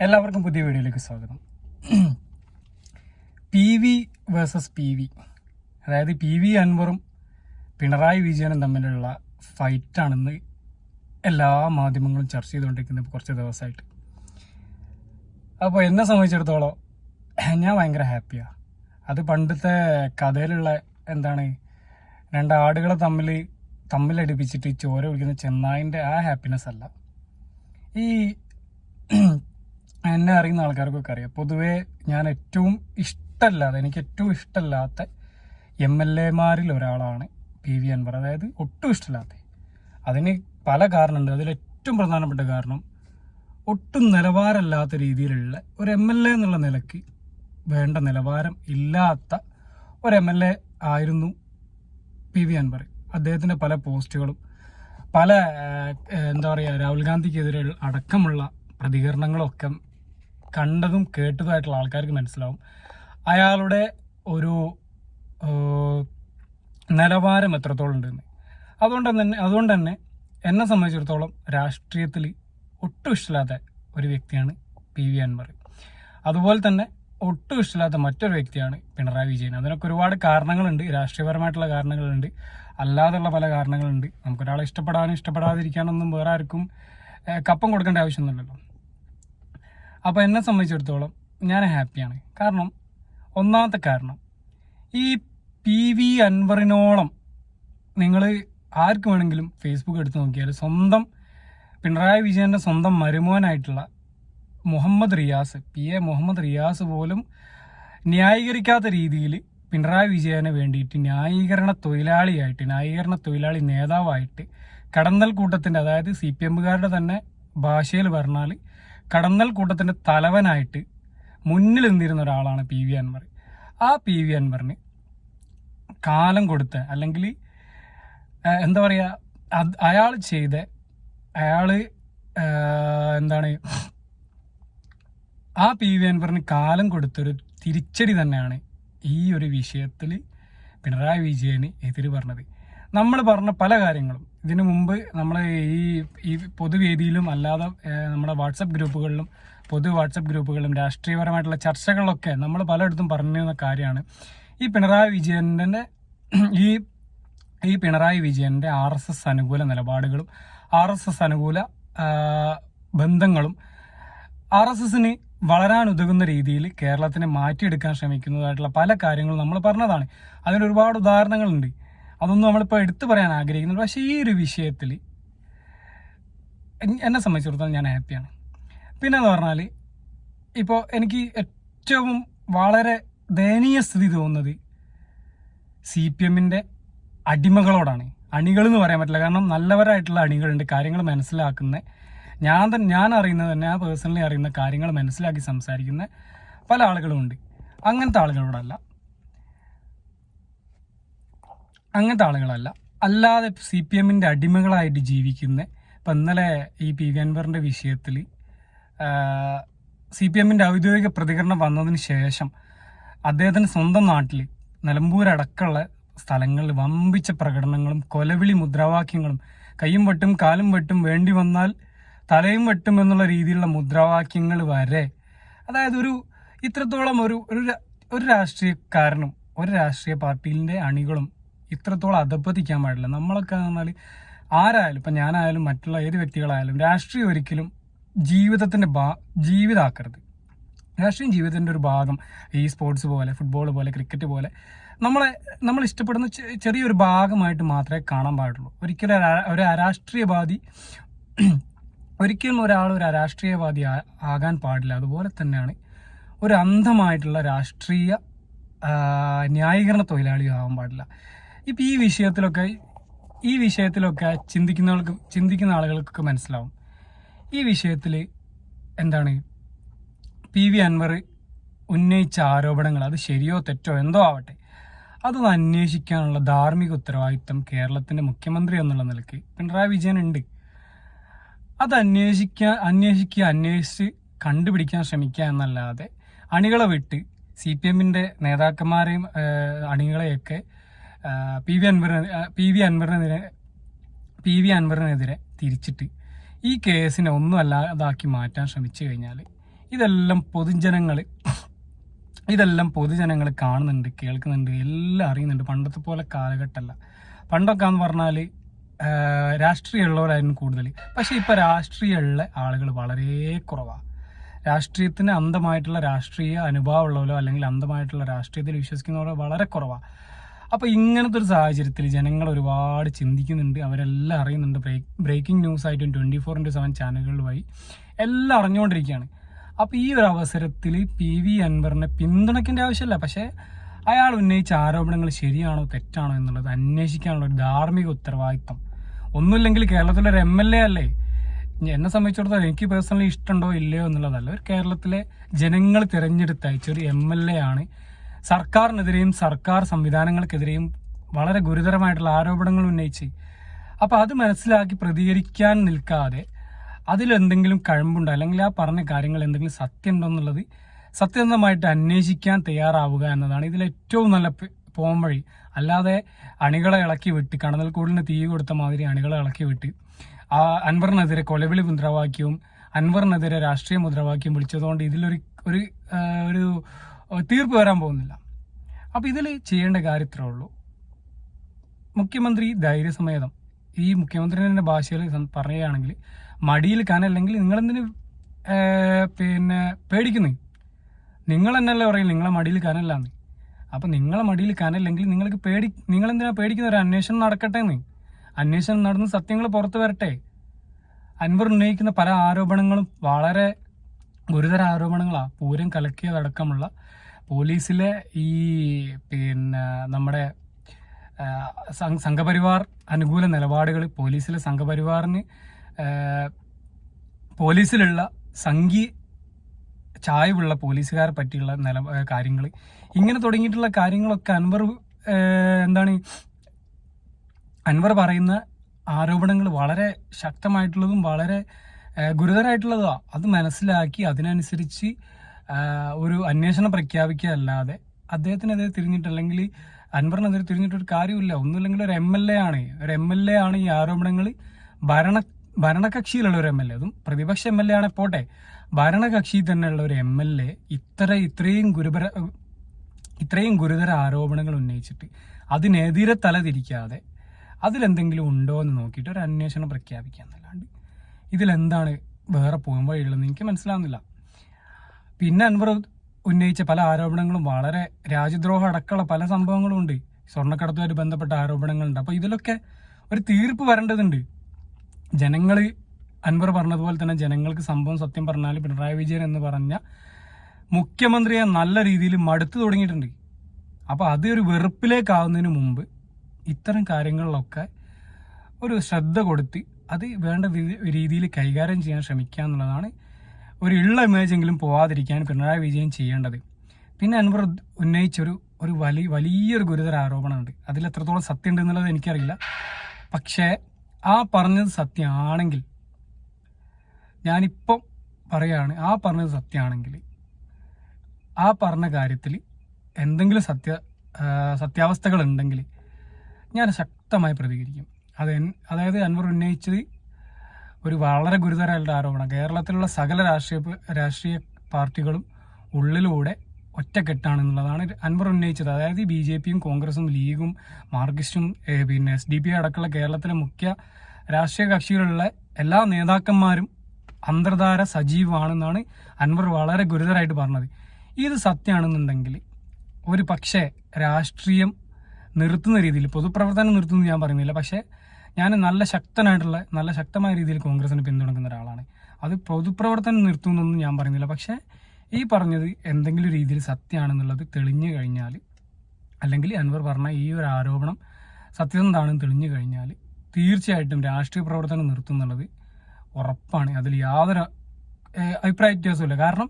എല്ലാവർക്കും പുതിയ വീഡിയോയിലേക്ക് സ്വാഗതം. PV വേഴ്സസ് PV, അതായത് PV അൻവറും പിണറായി വിജയനും തമ്മിലുള്ള ഫൈറ്റാണെന്ന് എല്ലാ മാധ്യമങ്ങളും ചർച്ച ചെയ്തുകൊണ്ടിരിക്കുന്നത് കുറച്ച് ദിവസമായിട്ട്. അപ്പോൾ എന്നെ സംബന്ധിച്ചിടത്തോളം ഞാൻ ഭയങ്കര ഹാപ്പിയാണ്. അത് പണ്ടത്തെ കഥയിലുള്ള രണ്ട് ആടുകളെ തമ്മിലടിപ്പിച്ചിട്ട് ചോര കുടിക്കുന്ന ചെന്നായിൻ്റെ ആ ഹാപ്പിനെസ് അല്ല. ഈ എന്നെ അറിയുന്ന ആൾക്കാർക്കൊക്കെ അറിയാം, പൊതുവേ എനിക്ക് ഏറ്റവും ഇഷ്ടമല്ലാത്ത MLA-മാരിൽ ഒരാളാണ് PV അൻവർ. അതായത് ഒട്ടും ഇഷ്ടമില്ലാത്ത. അതിന് പല കാരണമുണ്ട്. അതിലേറ്റവും പ്രധാനപ്പെട്ട കാരണം, ഒട്ടും നിലവാരമില്ലാത്ത രീതിയിലുള്ള ഒരു MLA എന്നുള്ള നിലയ്ക്ക് വേണ്ട നിലവാരം ഇല്ലാത്ത ഒരു MLA ആയിരുന്നു PV അൻവർ. അദ്ദേഹത്തിൻ്റെ പല പോസ്റ്റുകളും പല രാഹുൽ ഗാന്ധിക്കെതിരെ അടക്കമുള്ള പ്രതികരണങ്ങളൊക്കെ കണ്ടതും കേട്ടതുമായിട്ടുള്ള ആൾക്കാർക്ക് മനസ്സിലാവും അയാളുടെ ഒരു നിലവാരം എത്രത്തോളം ഉണ്ടെന്ന്. അതുകൊണ്ട് തന്നെ എന്നെ സംബന്ധിച്ചിടത്തോളം രാഷ്ട്രീയത്തിൽ ഒട്ടും ഇഷ്ടമില്ലാത്ത ഒരു വ്യക്തിയാണ് PV അൻവർ. അതുപോലെ തന്നെ ഒട്ടും ഇഷ്ടമില്ലാത്ത മറ്റൊരു വ്യക്തിയാണ് പിണറായി വിജയൻ. അതിനൊക്കെ ഒരുപാട് കാരണങ്ങളുണ്ട്, രാഷ്ട്രീയപരമായിട്ടുള്ള കാരണങ്ങളുണ്ട്, അല്ലാതെയുള്ള പല കാരണങ്ങളുണ്ട്. നമുക്കൊരാളെ ഇഷ്ടപ്പെടാനും ഇഷ്ടപ്പെടാതിരിക്കാനൊന്നും വേറെ ആർക്കും കപ്പം കൊടുക്കേണ്ട ആവശ്യമൊന്നുമില്ലല്ലോ. അപ്പോൾ എന്നെ സംബന്ധിച്ചിടത്തോളം ഞാൻ ഹാപ്പിയാണ്. കാരണം ഒന്നാമത്തെ കാരണം, ഈ PV അൻവറിനോളം നിങ്ങൾ ആർക്ക് വേണമെങ്കിലും ഫേസ്ബുക്ക് എടുത്ത് നോക്കിയാൽ സ്വന്തം പിണറായി വിജയൻ്റെ സ്വന്തം മരുമോനായിട്ടുള്ള മുഹമ്മദ് റിയാസ് പോലും ന്യായീകരിക്കാത്ത രീതിയിൽ പിണറായി വിജയനെ വേണ്ടിയിട്ട് ന്യായീകരണ തൊഴിലാളി നേതാവായിട്ട് കടന്നൽ കൂട്ടത്തിൻ്റെ, അതായത് CPM-കാരുടെ തന്നെ ഭാഷയിൽ പറഞ്ഞാൽ കടന്നൽ കൂട്ടത്തിൻ്റെ തലവനായിട്ട് മുന്നിൽ നിന്നിരുന്ന ഒരാളാണ് PV അൻവർ. ആ PV അൻവറിന് കാലം കൊടുത്ത, അല്ലെങ്കിൽ ആ PV അൻവറിന് കാലം കൊടുത്തൊരു തിരിച്ചടി തന്നെയാണ് ഈ ഒരു വിഷയത്തിൽ പിണറായി വിജയന് എതിര് പറഞ്ഞത്. നമ്മൾ പറഞ്ഞ പല കാര്യങ്ങളും ഇതിനു മുമ്പ് നമ്മൾ ഈ പൊതുവേദിയിലും അല്ലാതെ നമ്മുടെ വാട്സപ്പ് ഗ്രൂപ്പുകളിലും രാഷ്ട്രീയപരമായിട്ടുള്ള ചർച്ചകളിലൊക്കെ നമ്മൾ പലയിടത്തും പറഞ്ഞിരുന്ന കാര്യമാണ് ഈ പിണറായി വിജയൻ്റെ RSS അനുകൂല നിലപാടുകളും RSS അനുകൂല ബന്ധങ്ങളും RSSന് വളരാൻ ഉതകുന്ന രീതിയിൽ കേരളത്തിനെ മാറ്റിയെടുക്കാൻ ശ്രമിക്കുന്നതായിട്ടുള്ള പല കാര്യങ്ങളും നമ്മൾ പറഞ്ഞതാണ്. അതിന് ഒരുപാട് ഉദാഹരണങ്ങളുണ്ട്, അതൊന്നും നമ്മളിപ്പോൾ എടുത്തു പറയാൻ ആഗ്രഹിക്കുന്നില്ല. പക്ഷേ ഈ ഒരു വിഷയത്തിൽ എന്നെ സംബന്ധിച്ചിടത്തോളം ഞാൻ ഹാപ്പിയാണ്. പിന്നെന്ന് പറഞ്ഞാൽ, ഇപ്പോൾ എനിക്ക് ഏറ്റവും വളരെ ദയനീയ സ്ഥിതി തോന്നുന്നത് CPM-ൻ്റെ അടിമകളോടാണ്. അണികളെന്ന് പറയാൻ പറ്റില്ല, കാരണം നല്ലവരായിട്ടുള്ള അണികളുണ്ട്, കാര്യങ്ങൾ മനസ്സിലാക്കുന്ന, ഞാൻ അറിയുന്നത് തന്നെ, ഞാൻ പേഴ്സണലി അറിയുന്ന കാര്യങ്ങൾ മനസ്സിലാക്കി സംസാരിക്കുന്ന പല ആളുകളുമുണ്ട്. അങ്ങനത്തെ ആളുകളല്ല, അല്ലാതെ CPM-ൻ്റെ അടിമകളായിട്ട് ജീവിക്കുന്ന. ഇപ്പം ഇന്നലെ ഈ PV അൻവറിൻ്റെ വിഷയത്തിൽ CPM-ൻ്റെ ഔദ്യോഗിക പ്രതികരണം വന്നതിന് ശേഷം അദ്ദേഹത്തിന് സ്വന്തം നാട്ടിൽ നിലമ്പൂരടക്കമുള്ള സ്ഥലങ്ങളിൽ വമ്പിച്ച പ്രകടനങ്ങളും കൊലവിളി മുദ്രാവാക്യങ്ങളും, കൈയും വെട്ടും കാലും വെട്ടും, വേണ്ടി വന്നാൽ തലയും വെട്ടും എന്നുള്ള രീതിയിലുള്ള മുദ്രാവാക്യങ്ങൾ വരെ, അതായത് ഇത്രത്തോളം ഒരു രാഷ്ട്രീയക്കാരനും ഒരു രാഷ്ട്രീയ പാർട്ടിയിലെ അണികളും ഇത്രത്തോളം അധപ്പതിക്കാൻ പാടില്ല. നമ്മളൊക്കെ പറഞ്ഞാൽ ആരായാലും, ഇപ്പം ഞാനായാലും മറ്റുള്ള ഏത് വ്യക്തികളായാലും, രാഷ്ട്രീയം ഒരിക്കലും ജീവിതമാക്കരുത്. രാഷ്ട്രീയം ജീവിതത്തിൻ്റെ ഒരു ഭാഗം, ഈ സ്പോർട്സ് പോലെ, ഫുട്ബോൾ പോലെ, ക്രിക്കറ്റ് പോലെ നമ്മൾ ഇഷ്ടപ്പെടുന്ന ചെറിയൊരു ഭാഗമായിട്ട് മാത്രമേ കാണാൻ പാടുള്ളൂ. ഒരിക്കലും ഒരാൾ ഒരു അരാഷ്ട്രീയവാദി ആകാൻ പാടില്ല. അതുപോലെ തന്നെയാണ് ഒരു അന്ധമായിട്ടുള്ള രാഷ്ട്രീയ ന്യായീകരണ തൊഴിലാളി ആവാൻ പാടില്ല. ഇപ്പം ഈ വിഷയത്തിലൊക്കെ ചിന്തിക്കുന്ന ആളുകൾക്കൊക്കെ മനസ്സിലാവും. ഈ വിഷയത്തിൽ PV അൻവർ ഉന്നയിച്ച ആരോപണങ്ങൾ, അത് ശരിയോ തെറ്റോ എന്തോ ആവട്ടെ, അതൊന്ന് അന്വേഷിക്കാനുള്ള ധാർമ്മിക ഉത്തരവാദിത്തം കേരളത്തിൻ്റെ മുഖ്യമന്ത്രി എന്നുള്ള നിലയ്ക്ക് പിണറായി വിജയൻ ഉണ്ട്. അത് അന്വേഷിച്ച് കണ്ടുപിടിക്കാൻ ശ്രമിക്കുക എന്നല്ലാതെ അണികളെ വിട്ട് CPM-ൻ്റെ നേതാക്കന്മാരെയും അണികളെയൊക്കെ PV അൻവറിനെതിരെ തിരിച്ചിട്ട് ഈ കേസിനെ ഒന്നും അല്ലാതാക്കി മാറ്റാൻ ശ്രമിച്ചു കഴിഞ്ഞാൽ ഇതെല്ലാം പൊതുജനങ്ങൾ കാണുന്നുണ്ട്, കേൾക്കുന്നുണ്ട്, എല്ലാം അറിയുന്നുണ്ട്. പണ്ടത്തെ പോലെ കാലഘട്ടമല്ല. പണ്ടൊക്കെ എന്ന് പറഞ്ഞാൽ രാഷ്ട്രീയമുള്ളവരായിരുന്നു കൂടുതൽ. പക്ഷേ ഇപ്പോൾ രാഷ്ട്രീയമുള്ള ആളുകൾ വളരെ കുറവാണ്. രാഷ്ട്രീയത്തിന് അന്ധമായിട്ടുള്ള രാഷ്ട്രീയ അനുഭവമുള്ളവരോ അല്ലെങ്കിൽ അന്ധമായിട്ടുള്ള രാഷ്ട്രീയത്തിൽ വിശ്വസിക്കുന്നവരോ വളരെ കുറവാണ്. അപ്പോൾ ഇങ്ങനത്തെ ഒരു സാഹചര്യത്തിൽ ജനങ്ങൾ ഒരുപാട് ചിന്തിക്കുന്നുണ്ട്, അവരെല്ലാം അറിയുന്നുണ്ട്. ബ്രേക്കിംഗ് ന്യൂസ് ആയിട്ടും 24/7 ചാനലുകൾ വഴി എല്ലാം അറിഞ്ഞുകൊണ്ടിരിക്കുകയാണ്. അപ്പോൾ ഈ ഒരു അവസരത്തിൽ PV അൻവറിനെ പിന്തുണയ്ക്കേണ്ട ആവശ്യമില്ല. പക്ഷേ അയാൾ ഉന്നയിച്ച ആരോപണങ്ങൾ ശരിയാണോ തെറ്റാണോ എന്നുള്ളത് അന്വേഷിക്കാനുള്ള ഒരു ധാർമ്മിക ഉത്തരവാദിത്തം. ഒന്നുമില്ലെങ്കിൽ കേരളത്തിലൊരു MLA അല്ലേ. എന്നെ സംബന്ധിച്ചിടത്തോളം എനിക്ക് പേഴ്സണലി ഇഷ്ടമുണ്ടോ ഇല്ലയോ എന്നുള്ളതല്ല. ഒരു കേരളത്തിലെ ജനങ്ങൾ തിരഞ്ഞെടുത്ത് അയച്ച ഒരു MLA ആണ്. സർക്കാരിനെതിരെയും സർക്കാർ സംവിധാനങ്ങൾക്കെതിരെയും വളരെ ഗുരുതരമായിട്ടുള്ള ആരോപണങ്ങൾ ഉന്നയിച്ച്. അപ്പോൾ അത് മനസ്സിലാക്കി പ്രതികരിക്കാൻ നിൽക്കാതെ അതിലെന്തെങ്കിലും കഴമ്പുണ്ടോ അല്ലെങ്കിൽ ആ പറഞ്ഞ കാര്യങ്ങൾ എന്തെങ്കിലും സത്യം ഉണ്ടോ എന്നുള്ളത് സത്യസന്ധമായിട്ട് അന്വേഷിക്കാൻ തയ്യാറാവുക എന്നതാണ് ഇതിലേറ്റവും നല്ല പോംവഴി. അല്ലാതെ അണികളെ ഇളക്കി വിട്ട് കണനൽ കൂടിന് തീ കൊടുത്ത മാതിരി അണികളെ ഇളക്കി വിട്ട് അൻവറിനെതിരെ കൊലവിളി മുദ്രാവാക്യവും അൻവറിനെതിരെ രാഷ്ട്രീയ മുദ്രാവാക്യം വിളിച്ചതുകൊണ്ട് ഇതിലൊരു ഒരു തീർപ്പ് വരാൻ പോകുന്നില്ല. അപ്പോൾ ഇതിൽ ചെയ്യേണ്ട കാര്യത്രേ ഉള്ളൂ. മുഖ്യമന്ത്രി ധൈര്യസമേതം, ഈ മുഖ്യമന്ത്രിയുടെ ഭാഷയിൽ പറയുകയാണെങ്കിൽ, മടിയിൽ കനല്ലെങ്കിൽ നിങ്ങളെന്തിന് പേടിക്കുന്നു? നിങ്ങൾ തന്നെയല്ലേ പറയും നിങ്ങളെ മടിയിൽ കനല്ലാന്ന്. അപ്പം നിങ്ങളെ മടിയിൽ കനല്ലെങ്കിൽ നിങ്ങളെന്തിനാ പേടിക്കുന്ന? ഒരു അന്വേഷണം നടക്കട്ടെ എന്ന്. അന്വേഷണം നടന്ന് സത്യങ്ങൾ പുറത്തു വരട്ടെ. അൻവർ ഉന്നയിക്കുന്ന പല ആരോപണങ്ങളും വളരെ ഗുരുതര ആരോപണങ്ങളാണ്. പൂരം കലക്കിയതടക്കമുള്ള പോലീസിലെ ഈ നമ്മുടെ സംഘപരിവാർ അനുകൂല നിലപാടുകൾ, പോലീസിലെ സംഘപരിവാറിന് പോലീസിലുള്ള ചായവുള്ള പോലീസുകാരെ പറ്റിയുള്ള കാര്യങ്ങൾ, ഇങ്ങനെ തുടങ്ങിയിട്ടുള്ള കാര്യങ്ങളൊക്കെ അൻവർ പറയുന്ന ആരോപണങ്ങൾ വളരെ ശക്തമായിട്ടുള്ളതും വളരെ ഗുരുതരമായിട്ടുള്ളതാണ്. അത് മനസ്സിലാക്കി അതിനനുസരിച്ച് ഒരു അന്വേഷണം പ്രഖ്യാപിക്കുക അല്ലാതെ അദ്ദേഹത്തിനെതിരെ തിരിഞ്ഞിട്ടല്ലെങ്കിൽ അൻവറിനെതിരെ തിരിഞ്ഞിട്ടൊരു കാര്യമില്ല. ഒന്നുമില്ലെങ്കിൽ ഒരു MLA ആണ് ഈ ആരോപണങ്ങൾ ഭരണകക്ഷിയിലുള്ള ഒരു MLA, അതും പ്രതിപക്ഷ MLA ആണ് പോട്ടെ, ഭരണകക്ഷി തന്നെയുള്ള ഒരു MLA ഇത്രയും ഗുരുതര ആരോപണങ്ങൾ ഉന്നയിച്ചിട്ട് അതിനെതിരെ തലതിരിക്കാതെ അതിലെന്തെങ്കിലും ഉണ്ടോ എന്ന് നോക്കിയിട്ട് ഒരു അന്വേഷണം പ്രഖ്യാപിക്കുക എന്നല്ലാണ്ട് ഇതിലെന്താണ് വേറെ പോകുമ്പോഴുള്ളതെന്ന് എനിക്ക് മനസ്സിലാവുന്നില്ല. പിന്നെ അൻവർ ഉന്നയിച്ച പല ആരോപണങ്ങളും വളരെ രാജ്യദ്രോഹം അടക്കമുള്ള പല സംഭവങ്ങളും ഉണ്ട്. സ്വർണ്ണക്കടത്തുമായിട്ട് ബന്ധപ്പെട്ട ആരോപണങ്ങളുണ്ട്. അപ്പോൾ ഇതിലൊക്കെ ഒരു തീർപ്പ് വരേണ്ടതുണ്ട്. ജനങ്ങൾ അൻവർ പറഞ്ഞതുപോലെ തന്നെ ജനങ്ങൾക്ക് സംഭവം സത്യം പറഞ്ഞാൽ പിണറായി വിജയൻ എന്ന് പറഞ്ഞ മുഖ്യമന്ത്രിയെ നല്ല രീതിയിൽ മടുത്തു തുടങ്ങിയിട്ടുണ്ട്. അപ്പോൾ അത് ഒരു വെറുപ്പിലേക്കാവുന്നതിന് മുമ്പ് ഇത്തരം കാര്യങ്ങളിലൊക്കെ ഒരു ശ്രദ്ധ കൊടുത്ത് അത് വേണ്ട രീതിയിൽ കൈകാര്യം ചെയ്യാൻ ശ്രമിക്കുക എന്നുള്ളതാണ് ഒരു ഇമേജെങ്കിലും പോവാതിരിക്കാൻ പിണറായി വിജയൻ ചെയ്യേണ്ടത്. പിന്നെ അൻവർ ഉന്നയിച്ചൊരു വലിയൊരു ഗുരുതര ആരോപണമുണ്ട്. അതിലെത്രത്തോളം സത്യം ഉണ്ട് എന്നുള്ളത് എനിക്കറിയില്ല. പക്ഷേ ആ പറഞ്ഞത് സത്യമാണെങ്കിൽ, ഞാനിപ്പം പറയുകയാണ്, ആ പറഞ്ഞത് സത്യമാണെങ്കിൽ ആ പറഞ്ഞ കാര്യത്തിൽ എന്തെങ്കിലും സത്യാവസ്ഥകൾ ഉണ്ടെങ്കിൽ ഞാൻ ശക്തമായി പ്രതികരിക്കും. അതായത് അൻവർ ഉന്നയിച്ചത് ഒരു വളരെ ഗുരുതരമായിട്ടുള്ള ആരോപണം. കേരളത്തിലുള്ള സകല രാഷ്ട്രീയ പാർട്ടികളും ഉള്ളിലൂടെ ഒറ്റക്കെട്ടാണെന്നുള്ളതാണ് അൻവർ ഉന്നയിച്ചത്. അതായത് BJPയും കോൺഗ്രസും ലീഗും മാർക്സിസ്റ്റും SDP അടക്കമുള്ള കേരളത്തിലെ മുഖ്യ രാഷ്ട്രീയ കക്ഷികളുള്ള എല്ലാ നേതാക്കന്മാരും അന്തർധാര സജീവമാണെന്നാണ് അൻവർ വളരെ ഗുരുതരമായിട്ട് പറഞ്ഞത്. ഇത് സത്യമാണെന്നുണ്ടെങ്കിൽ ഒരു പക്ഷേ രാഷ്ട്രീയം നിർത്തുന്ന രീതിയിൽ, പൊതുപ്രവർത്തനം നിർത്തുന്നത് ഞാൻ പറയുന്നില്ല, പക്ഷേ ഞാൻ നല്ല ശക്തമായ രീതിയിൽ കോൺഗ്രസിനെ പിന്തുണക്കുന്ന ഒരാളാണ്. അത് പൊതുപ്രവർത്തനം നിർത്തുന്നൊന്നും ഞാൻ പറയുന്നില്ല. പക്ഷേ ഈ പറഞ്ഞത് എന്തെങ്കിലും രീതിയിൽ സത്യമാണെന്നുള്ളത് തെളിഞ്ഞു കഴിഞ്ഞാൽ, അല്ലെങ്കിൽ അൻവർ പറഞ്ഞ ഈ ഒരു ആരോപണം സത്യസന്ധമാണെന്ന് തെളിഞ്ഞു കഴിഞ്ഞാൽ തീർച്ചയായിട്ടും രാഷ്ട്രീയ പ്രവർത്തനം നിർത്തുന്നുള്ളത് ഉറപ്പാണ്. അതിൽ യാതൊരു അഭിപ്രായ വ്യത്യാസമില്ല. കാരണം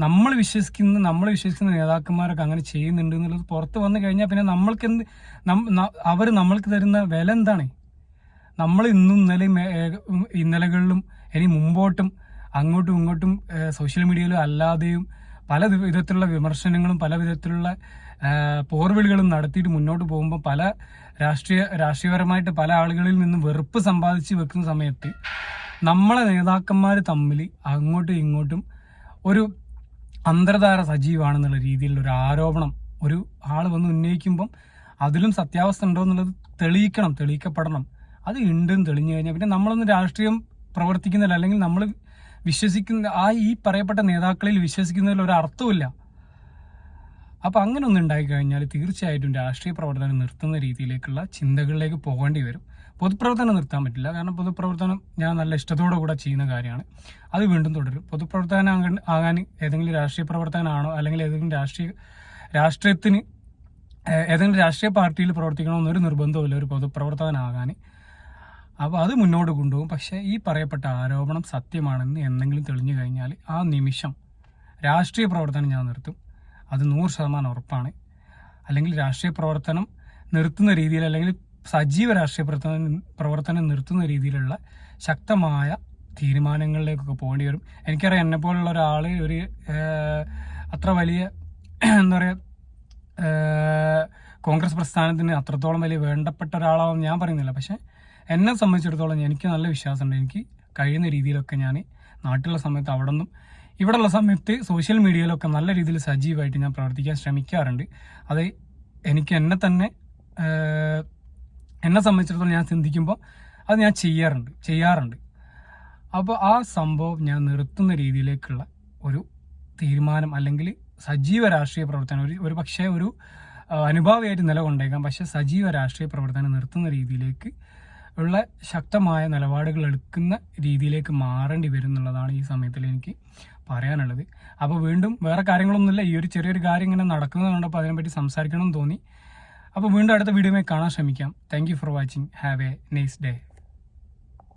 നമ്മൾ വിശ്വസിക്കുന്ന നേതാക്കന്മാരൊക്കെ അങ്ങനെ ചെയ്യുന്നുണ്ട് എന്നുള്ളത് പുറത്ത് വന്നു കഴിഞ്ഞാൽ പിന്നെ അവർ നമ്മൾക്ക് തരുന്ന വില എന്താണ്? നമ്മൾ ഇന്നലകളിലും ഇനി മുമ്പോട്ടും അങ്ങോട്ടും ഇങ്ങോട്ടും സോഷ്യൽ മീഡിയയിലും അല്ലാതെയും പല വിധത്തിലുള്ള വിമർശനങ്ങളും പല വിധത്തിലുള്ള പോർവിളികളും നടത്തിയിട്ട് മുന്നോട്ട് പോകുമ്പോൾ പല രാഷ്ട്രീയപരമായിട്ട് പല ആളുകളിൽ നിന്നും വെറുപ്പ് സമ്പാദിച്ച് വെക്കുന്ന സമയത്ത് നമ്മളെ നേതാക്കന്മാർ തമ്മിൽ അങ്ങോട്ടും ഇങ്ങോട്ടും ഒരു അന്തർധാര സജീവമാണെന്നുള്ള രീതിയിലുള്ള ഒരു ആരോപണം ഒരു ആൾ വന്ന് ഉന്നയിക്കുമ്പം അതിലും സത്യാവസ്ഥ ഉണ്ടോ എന്നുള്ളത് തെളിയിക്കപ്പെടണം. അത് ഉണ്ടെന്ന് തെളിഞ്ഞു കഴിഞ്ഞാൽ പിന്നെ നമ്മളൊന്നും രാഷ്ട്രീയം പ്രവർത്തിക്കുന്നില്ല, അല്ലെങ്കിൽ നമ്മൾ വിശ്വസിക്കുന്ന ഈ പറയപ്പെട്ട നേതാക്കളിൽ വിശ്വസിക്കുന്നതിൽ ഒരു അർത്ഥമില്ല. അപ്പം അങ്ങനെ ഒന്നും ഉണ്ടായിക്കഴിഞ്ഞാൽ തീർച്ചയായിട്ടും രാഷ്ട്രീയ പ്രവർത്തനം നിർത്തുന്ന രീതിയിലേക്കുള്ള ചിന്തകളിലേക്ക് പോകേണ്ടി വരും. പൊതുപ്രവർത്തനം നിർത്താൻ പറ്റില്ല, കാരണം പൊതുപ്രവർത്തനം ഞാൻ നല്ല ഇഷ്ടത്തോടു കൂടെ ചെയ്യുന്ന കാര്യമാണ്. അത് വീണ്ടും തുടരും. പൊതുപ്രവർത്തനം ആകാൻ ഏതെങ്കിലും രാഷ്ട്രീയ പ്രവർത്തനമാണോ അല്ലെങ്കിൽ ഏതെങ്കിലും രാഷ്ട്രീയത്തിന് ഏതെങ്കിലും രാഷ്ട്രീയ പാർട്ടിയിൽ പ്രവർത്തിക്കണമെന്നൊരു നിർബന്ധമില്ല ഒരു പൊതുപ്രവർത്തകനാകാൻ. അപ്പോൾ അത് മുന്നോട്ട് കൊണ്ടുപോകും. പക്ഷേ ഈ പറയപ്പെട്ട ആരോപണം സത്യമാണെന്ന് എന്തെങ്കിലും തെളിഞ്ഞു കഴിഞ്ഞാൽ ആ നിമിഷം രാഷ്ട്രീയ പ്രവർത്തനം ഞാൻ നിർത്തും. അത് 100% ഉറപ്പാണ്. അല്ലെങ്കിൽ രാഷ്ട്രീയ പ്രവർത്തനം നിർത്തുന്ന രീതിയിൽ, അല്ലെങ്കിൽ സജീവ രാഷ്ട്രീയ പ്രവർത്തനം നിർത്തുന്ന രീതിയിലുള്ള ശക്തമായ തീരുമാനങ്ങളിലേക്കൊക്കെ പോകേണ്ടി വരും. എനിക്കറിയാം, എന്നെപ്പോലുള്ള ഒരാൾ ഒരു അത്ര വലിയ എന്താ പറയുക കോൺഗ്രസ് പ്രസ്ഥാനത്തിന് അത്രത്തോളം വലിയ വേണ്ടപ്പെട്ട ഒരാളാണെന്ന് ഞാൻ പറയുന്നില്ല. പക്ഷേ എന്നെ സംബന്ധിച്ചിടത്തോളം എനിക്ക് നല്ല വിശ്വാസമുണ്ട്. എനിക്ക് കഴിയുന്ന രീതിയിലൊക്കെ ഞാൻ നാട്ടിലുള്ള സമയത്ത് അവിടെ നിന്നും ഇവിടെയുള്ള സമയത്ത് സോഷ്യൽ മീഡിയയിലൊക്കെ നല്ല രീതിയിൽ സജീവമായിട്ട് ഞാൻ പ്രവർത്തിക്കാൻ ശ്രമിക്കാറുണ്ട്. അത് എനിക്ക് എന്നെ സംബന്ധിച്ചിടത്തോളം ഞാൻ ചിന്തിക്കുമ്പോൾ അത് ഞാൻ ചെയ്യാറുണ്ട്. അപ്പോൾ ആ സംഭവം ഞാൻ നിർത്തുന്ന രീതിയിലേക്കുള്ള ഒരു തീരുമാനം, അല്ലെങ്കിൽ സജീവ രാഷ്ട്രീയ പ്രവർത്തനം ഒരു പക്ഷേ ഒരു അനുഭാവിയായിട്ട് നിലകൊണ്ടേക്കാം, പക്ഷേ സജീവ രാഷ്ട്രീയ പ്രവർത്തനം നിർത്തുന്ന രീതിയിലേക്ക് ഉള്ള ശക്തമായ നിലപാടുകൾ എടുക്കുന്ന രീതിയിലേക്ക് മാറേണ്ടി വരും എന്നുള്ളതാണ് ഈ സമയത്തിൽ എനിക്ക് പറയാനുള്ളത്. അപ്പോൾ വീണ്ടും വേറെ കാര്യങ്ങളൊന്നുമില്ല, ഈ ഒരു ചെറിയൊരു കാര്യം ഇങ്ങനെ നടക്കുന്നത് കണ്ടപ്പോൾ അതിനെപ്പറ്റി സംസാരിക്കണം എന്ന് തോന്നി. അപ്പോൾ വീണ്ടും അടുത്ത വീഡിയോയിൽ കാണാൻ ശ്രമിക്കാം. Thank you for watching. Have A nice day.